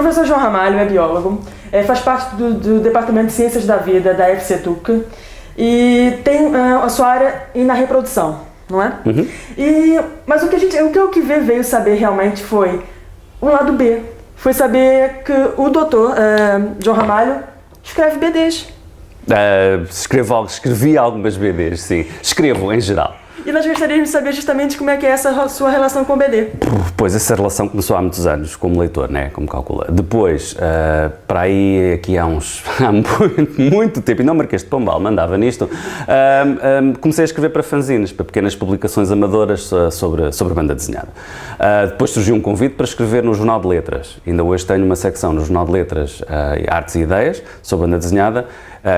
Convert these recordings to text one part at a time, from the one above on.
professor João Ramalho é biólogo, faz parte do Departamento de Ciências da Vida da FCTUC e tem a sua área na reprodução, não é? Mas o que veio saber realmente foi o lado B. Foi saber que o doutor João Ramalho escreve BDs. Escrevi algumas BDs, sim. Escrevo, em geral. E nós gostaríamos de saber justamente como é que é essa sua relação com o BD. Pois, essa relação começou há muitos anos, como leitor, né? Como calcula. Depois, para aí, aqui há muito tempo, e não Marquês de Pombal, mandava nisto, comecei a escrever para fanzines, para pequenas publicações amadoras sobre banda desenhada. Depois surgiu um convite para escrever no Jornal de Letras. Ainda hoje tenho uma secção no Jornal de Letras, Artes e Ideias, sobre banda desenhada,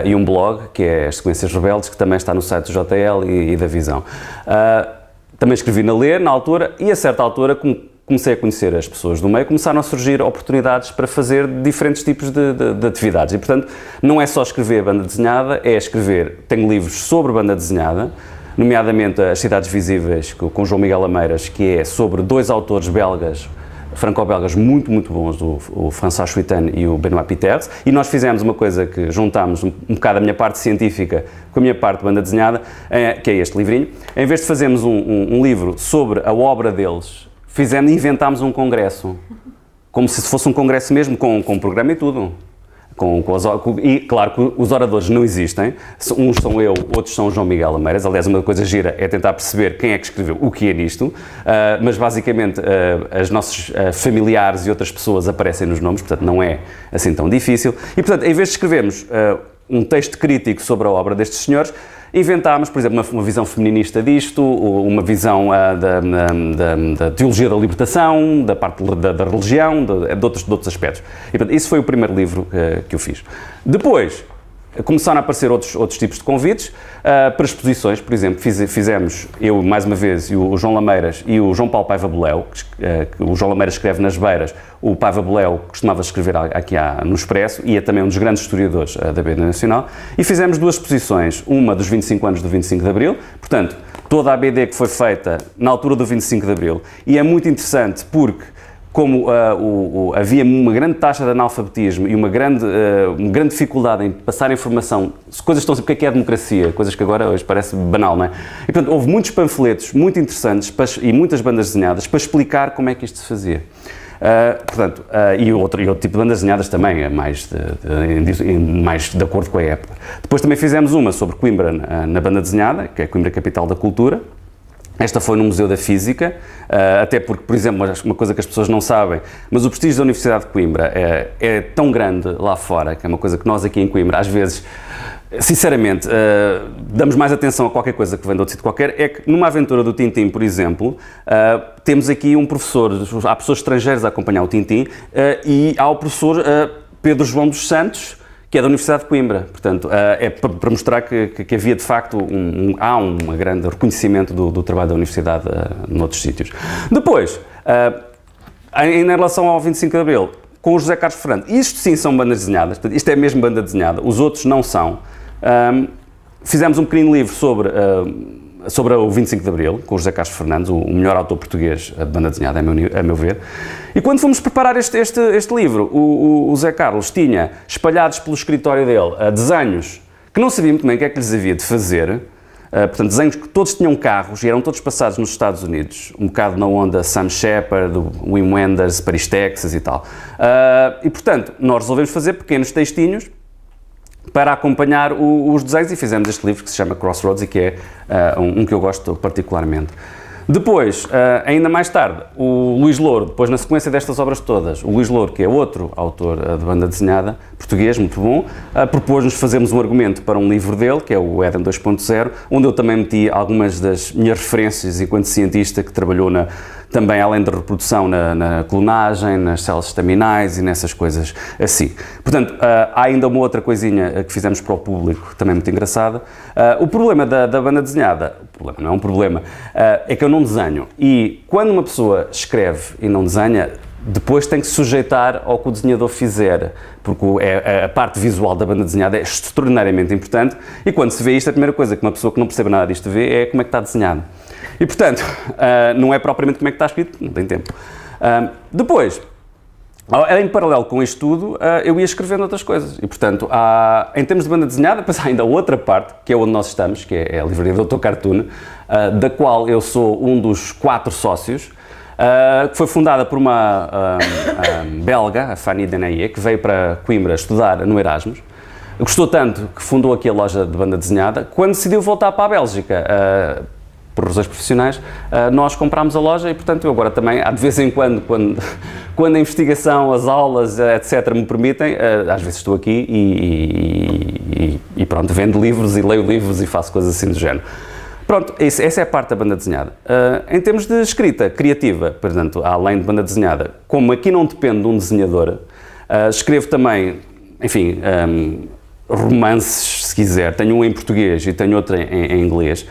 e um blog, que é as Sequências Rebeldes, que também está no site do JL e da Visão. Também escrevi na Ler, na altura, e a certa altura comecei a conhecer as pessoas do meio, começaram a surgir oportunidades para fazer diferentes tipos de atividades. E, portanto, não é só escrever banda desenhada, é escrever, tenho livros sobre banda desenhada, nomeadamente As Cidades Visíveis, com João Miguel Ameiras, que é sobre dois autores belgas, franco-belgas muito bons, o François Chuitan e o Benoît Piters, e nós fizemos uma coisa que juntámos um bocado a minha parte científica com a minha parte de banda desenhada, que é este livrinho. Em vez de fazermos um livro sobre a obra deles, inventámos um congresso, como se fosse um congresso mesmo, com um programa e tudo. E claro que os oradores não existem, uns são eu, outros são o João Miguel Ameiras. Aliás, uma coisa gira é tentar perceber quem é que escreveu o que é nisto, mas basicamente as nossos familiares e outras pessoas aparecem nos nomes, portanto não é assim tão difícil. E portanto, em vez de escrevermos um texto crítico sobre a obra destes senhores, inventámos, por exemplo, uma visão feminista disto, uma visão da teologia da libertação, da parte da religião, de outros aspectos. E, portanto, isso foi o primeiro livro que eu fiz. Depois, começaram a aparecer outros tipos de convites para exposições. Por exemplo, fizemos, eu mais uma vez, e o João Lameiras e o João Paulo Paiva Boleu, que o João Lameiras escreve nas Beiras, o Paiva Boleu costumava escrever aqui no Expresso e é também um dos grandes historiadores da BD Nacional, e fizemos duas exposições, uma dos 25 anos do 25 de Abril, portanto, toda a BD que foi feita na altura do 25 de Abril, e é muito interessante porque como havia uma grande taxa de analfabetismo e uma grande dificuldade em passar informação, coisas que estão sempre, o que é democracia, coisas que agora hoje parece banal, não é? E, portanto, houve muitos panfletos muito interessantes e muitas bandas desenhadas para explicar como é que isto se fazia. E outro tipo de bandas desenhadas também, mais de acordo com a época. Depois também fizemos uma sobre Coimbra na banda desenhada, que é Coimbra Capital da Cultura. Esta foi no Museu da Física, até porque, por exemplo, uma coisa que as pessoas não sabem, mas o prestígio da Universidade de Coimbra é tão grande lá fora, que é uma coisa que nós aqui em Coimbra, às vezes, sinceramente, damos mais atenção a qualquer coisa que vem de outro sítio qualquer, é que numa aventura do Tintim, por exemplo, temos aqui um professor, há pessoas estrangeiras a acompanhar o Tintim, e há o professor Pedro João dos Santos, que é da Universidade de Coimbra. Portanto, é para mostrar que havia, de facto, há um grande reconhecimento do trabalho da Universidade noutros sítios. Depois, em relação ao 25 de Abril, com o José Carlos Fernando, isto sim são bandas desenhadas, portanto, isto é mesmo banda desenhada, os outros não são. Fizemos um pequeno livro sobre o 25 de Abril, com o José Carlos Fernandes, o melhor autor português de banda desenhada, a meu ver. E quando fomos preparar este livro, o José Carlos tinha espalhados pelo escritório dele desenhos que não sabia muito bem o que é que lhes havia de fazer, portanto, desenhos que todos tinham carros e eram todos passados nos Estados Unidos, um bocado na onda Sam Shepard, Wim Wenders, Paris, Texas e tal. E, portanto, nós resolvemos fazer pequenos textinhos para acompanhar os desenhos e fizemos este livro que se chama Crossroads e que é um que eu gosto particularmente. Depois, ainda mais tarde, o Luís Louro, depois na sequência destas obras todas, o Luís Louro, que é outro autor de banda desenhada, português, muito bom, propôs-nos fazermos um argumento para um livro dele, que é o Éden 2.0, onde eu também meti algumas das minhas referências enquanto cientista que trabalhou também além da reprodução na clonagem, nas células estaminais e nessas coisas assim. Portanto, há ainda uma outra coisinha que fizemos para o público, também muito engraçada. O problema da banda desenhada, não é um problema, é que eu não desenho. E quando uma pessoa escreve e não desenha, depois tem que se sujeitar ao que o desenhador fizer, porque a parte visual da banda desenhada é extraordinariamente importante e quando se vê isto, a primeira coisa que uma pessoa que não percebe nada disto vê é como é que está desenhado. E, portanto, não é propriamente como é que está escrito, não tem tempo. Depois, Em paralelo com isto tudo, eu ia escrevendo outras coisas e, portanto, em termos de banda desenhada, depois há ainda outra parte, que é onde nós estamos, que é a livraria Dr. Cartoon, da qual eu sou um dos 4 sócios, que foi fundada por uma belga, a Fanny Denaye, que veio para Coimbra estudar no Erasmus. Gostou tanto que fundou aqui a loja de banda desenhada. Quando decidiu voltar para a Bélgica, por razões profissionais, nós comprámos a loja e, portanto, eu agora também, de vez em quando a investigação, as aulas, etc., me permitem, às vezes estou aqui e pronto, vendo livros e leio livros e faço coisas assim do género. Pronto, essa é a parte da banda desenhada. Em termos de escrita criativa, portanto, além de banda desenhada, como aqui não depende de um desenhador, escrevo também, enfim, romances, se quiser. Tenho um em português e tenho outro em inglês.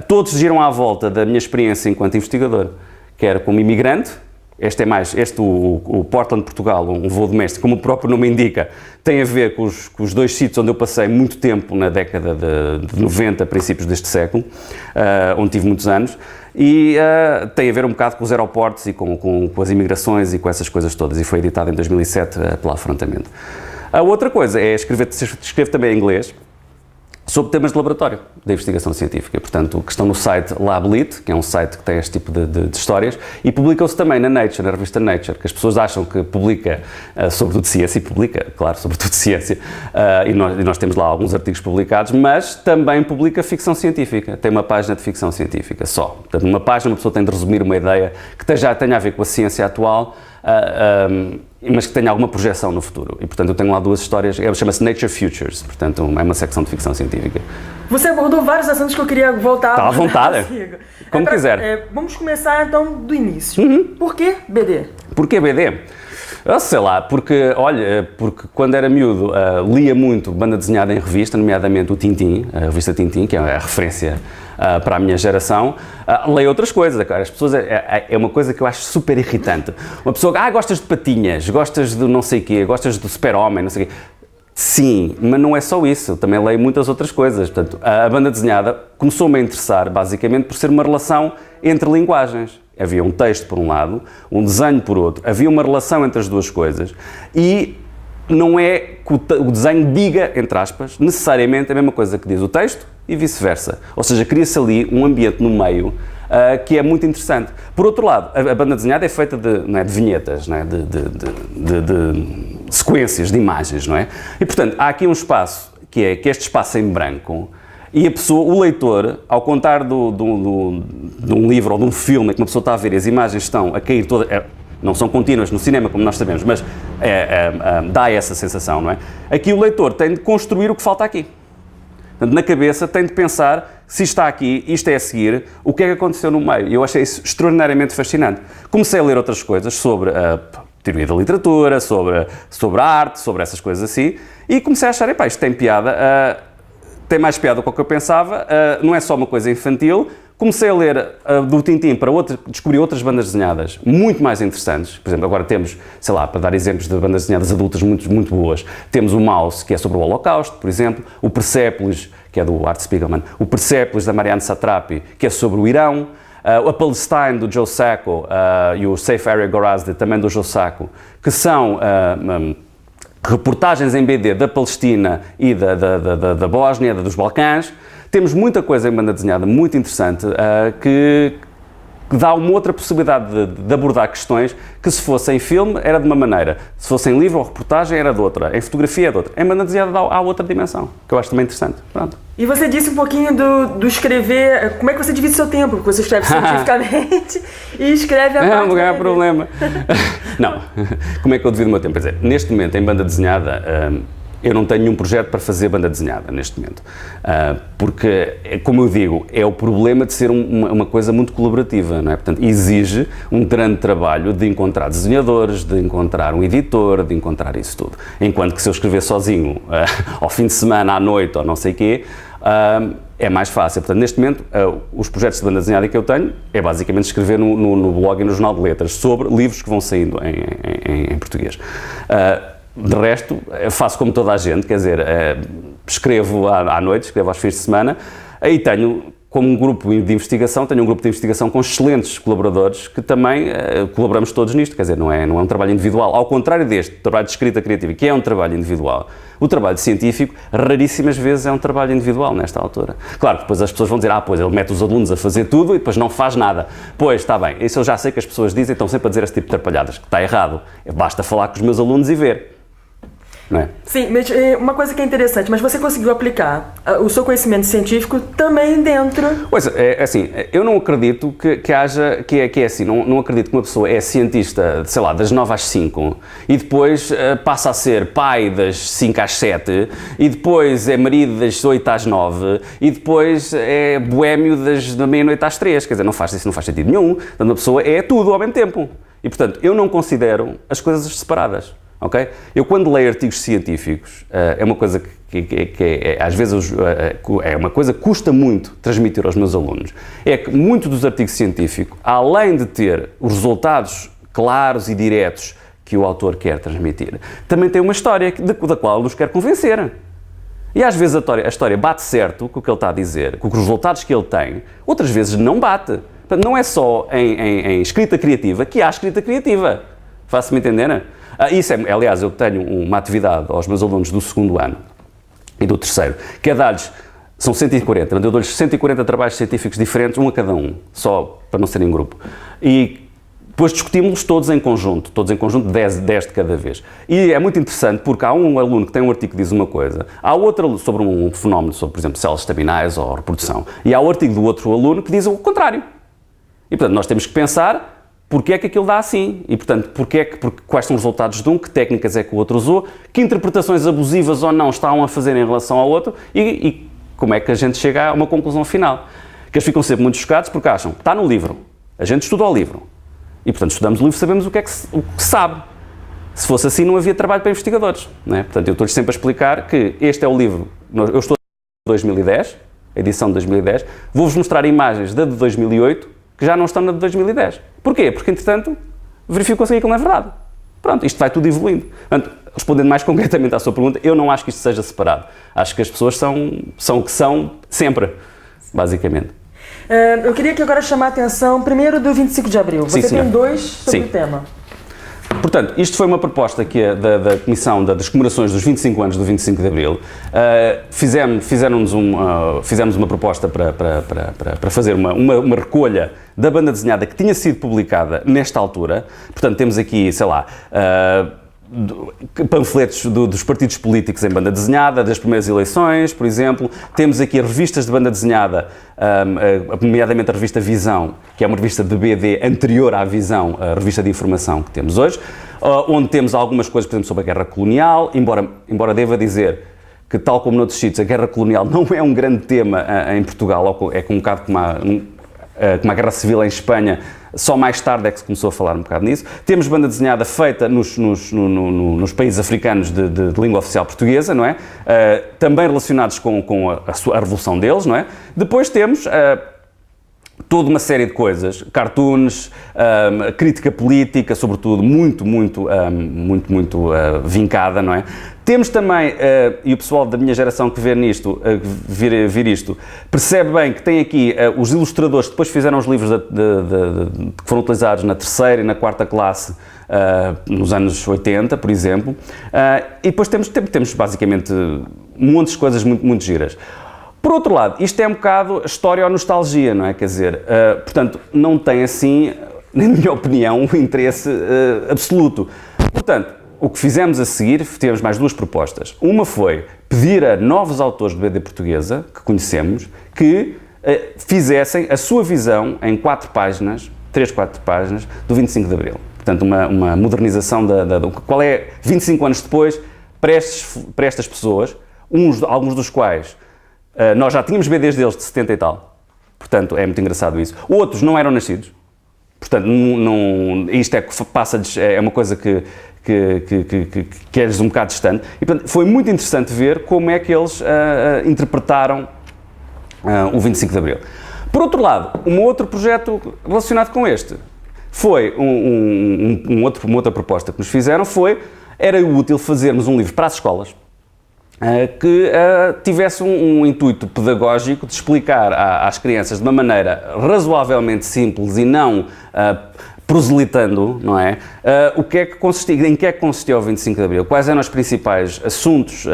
Todos giram à volta da minha experiência enquanto investigador, quer como imigrante. O Portland, Portugal, um voo doméstico, como o próprio nome indica, tem a ver com os 2 sítios onde eu passei muito tempo na década de 90, princípios deste século, onde tive muitos anos, e tem a ver um bocado com os aeroportos e com as imigrações e com essas coisas todas, e foi editado em 2007 pela Afrontamento. A outra coisa é escrevo também em inglês, sobre temas de laboratório, da investigação científica. Portanto, que estão no site Lablit, que é um site que tem este tipo de histórias, e publicam-se também na Nature, na revista Nature, que as pessoas acham que publica sobre tudo ciência, e publica, claro, sobre tudo ciência, e nós temos lá alguns artigos publicados, mas também publica ficção científica. Tem uma página de ficção científica só. Portanto, numa página uma pessoa tem de resumir uma ideia que tenha a ver com a ciência atual, mas que tenha alguma projeção no futuro. E, portanto, eu tenho lá 2 histórias, chama-se Nature Futures, portanto, é uma secção de ficção científica. Você abordou vários assuntos que eu queria voltar Está à vontade, como quiser. Vamos começar, então, do início. Por que BD? Por que BD? Sei lá, porque quando era miúdo lia muito banda desenhada em revista, nomeadamente o Tintin, a revista Tintin, que é a referência para a minha geração. Leio outras coisas, cara. As pessoas, é uma coisa que eu acho super irritante. Uma pessoa, gostas de patinhas, gostas de não sei o quê, gostas do super-homem, não sei o quê. Sim, mas não é só isso, eu também leio muitas outras coisas. Portanto, a banda desenhada começou-me a interessar, basicamente, por ser uma relação entre linguagens. Havia um texto por um lado, um desenho por outro, havia uma relação entre as duas coisas e não é que o desenho diga, entre aspas, necessariamente a mesma coisa que diz o texto e vice-versa. Ou seja, cria-se ali um ambiente no meio que é muito interessante. Por outro lado, a banda desenhada é feita de vinhetas, não é? de sequências, de imagens, não é? E, portanto, há aqui um espaço que é este espaço em branco. E a pessoa, o leitor, ao contar de um livro ou de um filme em que uma pessoa está a ver e as imagens estão a cair todas, não são contínuas no cinema, como nós sabemos, mas dá essa sensação, não é? Aqui o leitor tem de construir o que falta aqui. Portanto, na cabeça tem de pensar, se está aqui, isto é a seguir, o que é que aconteceu no meio. E eu achei isso extraordinariamente fascinante. Comecei a ler outras coisas sobre a teoria da literatura, sobre a arte, sobre essas coisas assim, e comecei a achar, isto tem piada, tem mais piada do que eu pensava, não é só uma coisa infantil. Comecei a ler do Tintin para descobrir outras bandas desenhadas muito mais interessantes. Por exemplo, agora temos, sei lá, para dar exemplos de bandas desenhadas adultas muito, muito boas, temos o Mouse, que é sobre o Holocausto, por exemplo, o Persepolis, que é do Art Spiegelman, o Persepolis da Marianne Satrapi, que é sobre o Irão, a Palestine do Joe Sacco e o Safe Area Gorazde, também do Joe Sacco, que são reportagens em BD da Palestina e da Bósnia, dos Balcãs. Temos muita coisa em banda desenhada muito interessante que dá uma outra possibilidade de abordar questões que, se fosse em filme, era de uma maneira, se fosse em livro ou reportagem, era de outra, em fotografia é de outra. Em banda desenhada há outra dimensão, que eu acho também interessante. Pronto. E você disse um pouquinho do escrever, como é que você divide seu tempo? Porque você escreve cientificamente e escreve a parte... Não há problema. Não, como é que eu divido o meu tempo? Quer dizer, neste momento, em banda desenhada, eu não tenho nenhum projeto para fazer banda desenhada neste momento, porque, como eu digo, é o problema de ser uma coisa muito colaborativa, não é? Portanto, exige um grande trabalho de encontrar desenhadores, de encontrar um editor, de encontrar isso tudo. Enquanto que se eu escrever sozinho, ao fim de semana, à noite, ou não sei o quê, é mais fácil. Portanto, neste momento, os projetos de banda desenhada que eu tenho é basicamente escrever no blog e no Jornal de Letras sobre livros que vão saindo em português. De resto, faço como toda a gente, quer dizer, escrevo à noite, escrevo aos fins de semana, aí tenho como um grupo de investigação, tenho um grupo de investigação com excelentes colaboradores que também colaboramos todos nisto, quer dizer, não é um trabalho individual. Ao contrário deste trabalho de escrita criativa, que é um trabalho individual, o trabalho científico, raríssimas vezes é um trabalho individual nesta altura. Claro que depois as pessoas vão dizer, pois ele mete os alunos a fazer tudo e depois não faz nada. Pois, está bem, isso eu já sei que as pessoas dizem, estão sempre a dizer esse tipo de atrapalhadas, que está errado. Basta falar com os meus alunos e ver. Não é? Sim, mas uma coisa que é interessante, mas você conseguiu aplicar o seu conhecimento científico também dentro... Pois, é assim, eu não acredito que haja, que é assim, não acredito que uma pessoa é cientista, sei lá, das 9 às 5 e depois passa a ser pai das 5 às 7 e depois é marido das 8 às 9 e depois é boémio da meia-noite às 3, quer dizer, isso não faz sentido nenhum, portanto, uma pessoa é tudo ao mesmo tempo e, portanto, eu não considero as coisas separadas. Okay? Eu, quando leio artigos científicos, é uma coisa que às vezes é uma coisa que custa muito transmitir aos meus alunos. É que muitos dos artigos científicos, além de ter os resultados claros e diretos que o autor quer transmitir, também tem uma história da qual ele nos quer convencer. E às vezes a história bate certo com o que ele está a dizer, com os resultados que ele tem, outras vezes não bate. Portanto, não é só em escrita criativa que há escrita criativa. Faço-me entender? Aliás, eu tenho uma atividade aos meus alunos do segundo ano e do terceiro, que é dar-lhes, são 140, eu dou-lhes 140 trabalhos científicos diferentes, um a cada um, só para não serem em grupo. E depois discutimos-los todos em conjunto, 10 de cada vez. E é muito interessante porque há um aluno que tem um artigo que diz uma coisa, há outro sobre um fenómeno, sobre, por exemplo, células estaminais ou reprodução, e há o artigo do outro aluno que diz o contrário. E, portanto, nós temos que pensar porque é que aquilo dá assim? E, portanto, quais são os resultados de um? Que técnicas é que o outro usou? Que interpretações abusivas ou não estão a fazer em relação ao outro? E como é que a gente chega a uma conclusão final? Que eles ficam sempre muito chocados porque acham que está no livro. A gente estuda o livro. E, portanto, estudamos o livro, sabemos o que se sabe. Se fosse assim, não havia trabalho para investigadores. Não é? Portanto, eu estou-lhes sempre a explicar que este é o livro. Eu estou em 2010, a edição de 2010. Vou-vos mostrar imagens da de 2008 que já não estão na de 2010. Porquê? Porque, entretanto, verificou-se que aquilo não é verdade. Pronto, isto vai tudo evoluindo. Portanto, respondendo mais concretamente à sua pergunta, eu não acho que isto seja separado. Acho que as pessoas são o que são sempre, basicamente. Eu queria que agora chamar a atenção, primeiro, do 25 de Abril. Você tem dois sobre o tema. Portanto, isto foi uma proposta que da Comissão das Comemorações dos 25 anos do 25 de Abril. Fizemos uma proposta para fazer uma recolha da banda desenhada que tinha sido publicada nesta altura. Portanto, temos aqui, sei lá, panfletos dos partidos políticos em banda desenhada, das primeiras eleições, por exemplo. Temos aqui revistas de banda desenhada, nomeadamente a revista Visão, que é uma revista de BD anterior à Visão, a revista de informação que temos hoje, onde temos algumas coisas, por exemplo, sobre a guerra colonial, embora deva dizer que, tal como noutros sítios, a guerra colonial não é um grande tema em Portugal, é um bocado como a guerra civil em Espanha. Só mais tarde é que se começou a falar um bocado nisso. Temos banda desenhada feita nos países africanos de língua oficial portuguesa, não é? Também relacionados com a revolução deles, não é? Depois temos toda uma série de coisas, cartoons, crítica política, sobretudo, muito vincada, não é? Temos também, e o pessoal da minha geração que vê vir isto, percebe bem que tem aqui os ilustradores que depois fizeram os livros que foram utilizados na terceira e na quarta classe nos anos 80, por exemplo, e depois temos basicamente um monte de coisas muito giras. Por outro lado, isto é um bocado história ou nostalgia, não é? Quer dizer, portanto, não tem assim, na minha opinião, um interesse absoluto. Portanto, o que fizemos a seguir, tivemos mais duas propostas. Uma foi pedir a novos autores de BD portuguesa, que conhecemos, que fizessem a sua visão em 4 páginas, 4 páginas, do 25 de Abril. Portanto, uma modernização qual é, 25 anos depois, para estas pessoas, alguns dos quais nós já tínhamos BDs deles de 70 e tal. Portanto, é muito engraçado isso. Outros não eram nascidos. Portanto, isto passa-lhes, é uma coisa que é-lhes um bocado distante. E, portanto, foi muito interessante ver como é que eles interpretaram o 25 de Abril. Por outro lado, um outro projeto relacionado com este foi uma outra proposta que nos fizeram era útil fazermos um livro para as escolas, que tivesse um intuito pedagógico de explicar às crianças de uma maneira razoavelmente simples e não proselitando, não é? O que é que consistia, em que é que consistia o 25 de Abril? Quais eram os principais assuntos,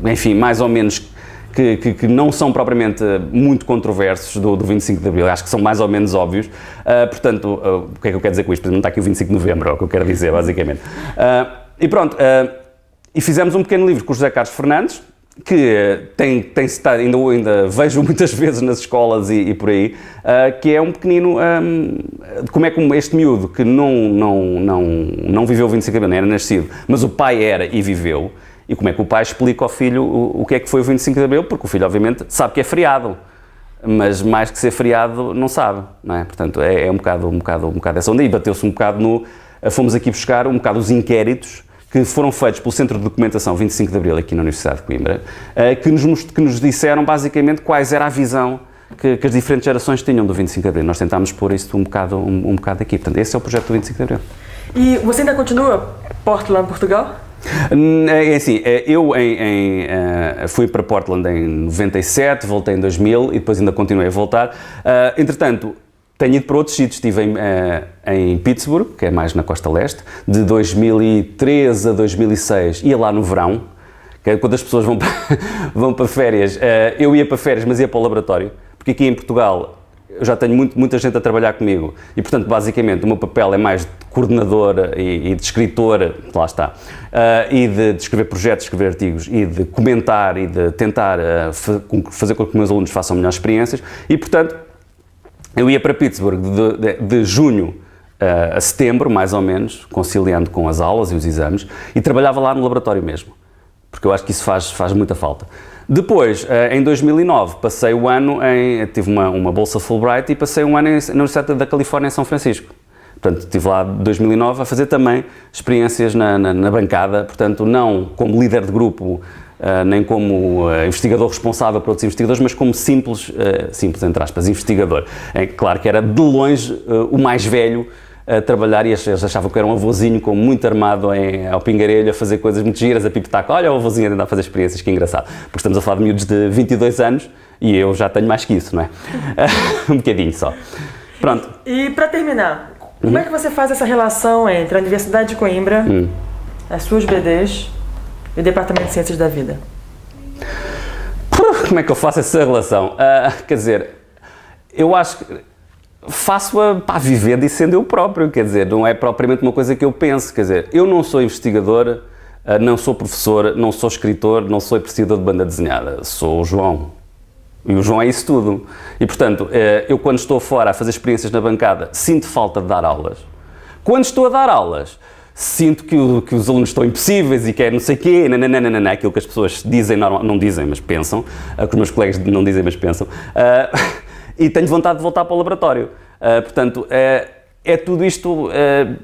enfim, mais ou menos que não são propriamente muito controversos do 25 de Abril, acho que são mais ou menos óbvios. Portanto, o que é que eu quero dizer com isto? Não está aqui o 25 de Novembro, é o que eu quero dizer, basicamente. E pronto, e fizemos um pequeno livro com o José Carlos Fernandes, que tem estado, ainda vejo muitas vezes nas escolas e por aí, que é um pequenino, como é que este miúdo que não viveu o 25 de Abril, não era nascido, mas o pai era e viveu, e como é que o pai explica ao filho o que é que foi o 25 de Abril, porque o filho obviamente sabe que é feriado, mas mais que ser feriado não sabe, não é? Portanto é um bocado essa onda, e bateu-se um bocado fomos aqui buscar um bocado os inquéritos que foram feitos pelo Centro de Documentação 25 de Abril aqui na Universidade de Coimbra, que nos disseram basicamente quais era a visão que as diferentes gerações tinham do 25 de Abril. Nós tentámos pôr isto um bocado aqui. Portanto, esse é o projeto do 25 de Abril. E você ainda continua Portland, Portugal? É assim, eu fui para Portland em 97, voltei em 2000 e depois ainda continuei a voltar. Entretanto, tenho ido para outros sítios, estive em Pittsburgh, que é mais na costa leste, de 2003 a 2006, ia lá no verão, que é quando as pessoas vão para férias. Eu ia para férias, mas ia para o laboratório, porque aqui em Portugal eu já tenho muita gente a trabalhar comigo e, portanto, basicamente o meu papel é mais de coordenador e de escritor, lá está, e de escrever projetos, escrever artigos e de comentar e de tentar fazer com que os meus alunos façam melhores experiências e, portanto, eu ia para Pittsburgh de junho a setembro, mais ou menos, conciliando com as aulas e os exames, e trabalhava lá no laboratório mesmo, porque eu acho que isso faz muita falta. Depois, em 2009, passei o ano tive uma bolsa Fulbright e passei um ano na Universidade da Califórnia em São Francisco. Portanto, estive lá em 2009 a fazer também experiências na bancada, portanto, não como líder de grupo, nem como investigador responsável por outros investigadores, mas como simples, entre aspas, investigador. Claro que era de longe o mais velho a trabalhar e eles achavam que era um avôzinho com muito armado ao pingarelho a fazer coisas muito giras, a pipetar, olha o avôzinho a tentar fazer experiências, que engraçado. Porque estamos a falar de miúdos de 22 anos e eu já tenho mais que isso, não é? Um bocadinho só. Pronto. E para terminar, como é que você faz essa relação entre a Universidade de Coimbra, as suas BDs e o Departamento de Ciências da Vida? Como é que eu faço essa relação? Quer dizer, eu acho que faço-a vivendo e sendo eu próprio, quer dizer, não é propriamente uma coisa que eu penso, quer dizer, eu não sou investigador, não sou professor, não sou escritor, não sou apreciador de banda desenhada, sou o João. E o João é isso tudo. E, portanto, eu quando estou fora a fazer experiências na bancada, sinto falta de dar aulas. Quando estou a dar aulas, sinto que os alunos estão impossíveis e que é não sei o quê, aquilo que as pessoas dizem, não dizem, mas pensam, que os meus colegas não dizem, mas pensam, e tenho vontade de voltar para o laboratório. Portanto, é tudo isto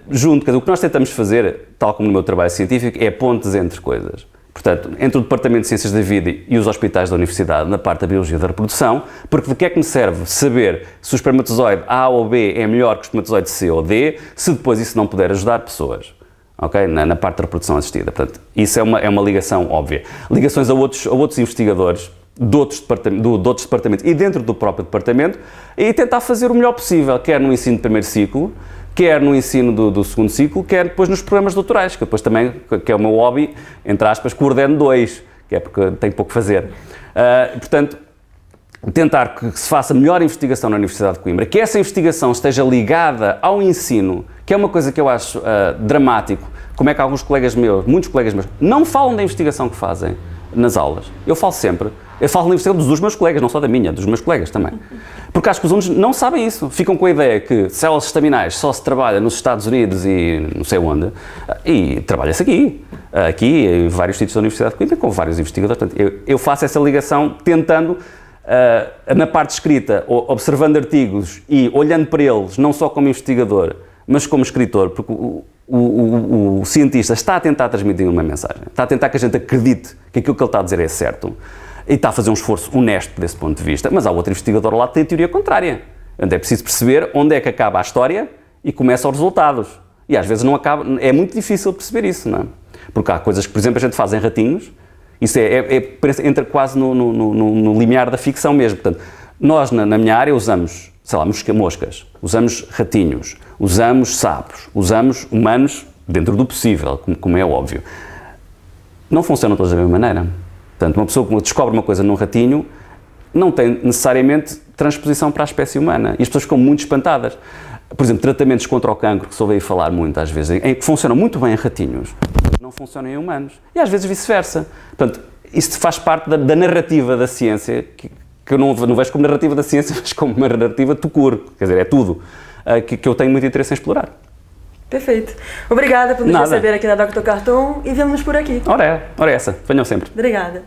junto. Quer dizer, o que nós tentamos fazer, tal como no meu trabalho científico, é pontes entre coisas. Portanto, entre o Departamento de Ciências da Vida e os hospitais da Universidade, na parte da Biologia da Reprodução, porque de que é que me serve saber se o espermatozoide A ou B é melhor que o espermatozoide C ou D, se depois isso não puder ajudar pessoas, ok? Na parte da reprodução assistida. Portanto, isso é uma ligação óbvia. Ligações a outros investigadores de outros departamentos e dentro do próprio departamento e tentar fazer o melhor possível, quer no ensino de primeiro ciclo, quer no ensino do segundo ciclo, quer depois nos programas doutorais, que depois também, que é o meu hobby, entre aspas, coordeno 2, que é porque tenho pouco a fazer. Portanto, tentar que se faça melhor investigação na Universidade de Coimbra, que essa investigação esteja ligada ao ensino, que é uma coisa que eu acho dramático, como é que alguns colegas meus, muitos colegas meus, não falam da investigação que fazem nas aulas. Eu falo sempre. Eu falo na investigação dos meus colegas, não só da minha, dos meus colegas também. Porque acho que os alunos não sabem isso. Ficam com a ideia que células estaminais só se trabalha nos Estados Unidos e não sei onde. E trabalha-se aqui. Aqui, em vários sítios da Universidade de Coimbra, com vários investigadores. Portanto, eu faço essa ligação tentando, na parte escrita, observando artigos e olhando para eles, não só como investigador, mas como escritor, porque o cientista está a tentar transmitir uma mensagem. Está a tentar que a gente acredite que aquilo que ele está a dizer é certo. E está a fazer um esforço honesto desse ponto de vista, mas há outro investigador lá que tem a teoria contrária. Onde é preciso perceber onde é que acaba a história e começam os resultados. E às vezes não acaba, é muito difícil perceber isso, não é? Porque há coisas que, por exemplo, a gente faz em ratinhos, Isso entra quase no limiar da ficção mesmo. Portanto, nós, na minha área, usamos, sei lá, moscas, usamos ratinhos, usamos sapos, usamos humanos dentro do possível, como é óbvio. Não funcionam todos da mesma maneira. Portanto, uma pessoa que descobre uma coisa num ratinho não tem necessariamente transposição para a espécie humana. E as pessoas ficam muito espantadas. Por exemplo, tratamentos contra o cancro, que se ouve aí falar muito às vezes, em que funcionam muito bem em ratinhos, não funcionam em humanos. E às vezes vice-versa. Portanto, isso faz parte da narrativa da ciência, que eu não vejo como narrativa da ciência, mas como uma narrativa de cure. Quer dizer, é tudo. Que eu tenho muito interesse em explorar. Perfeito. Obrigada por nos receber aqui na Dr. Carton e vemo-nos por aqui. Ora é essa. Venham sempre. Obrigada.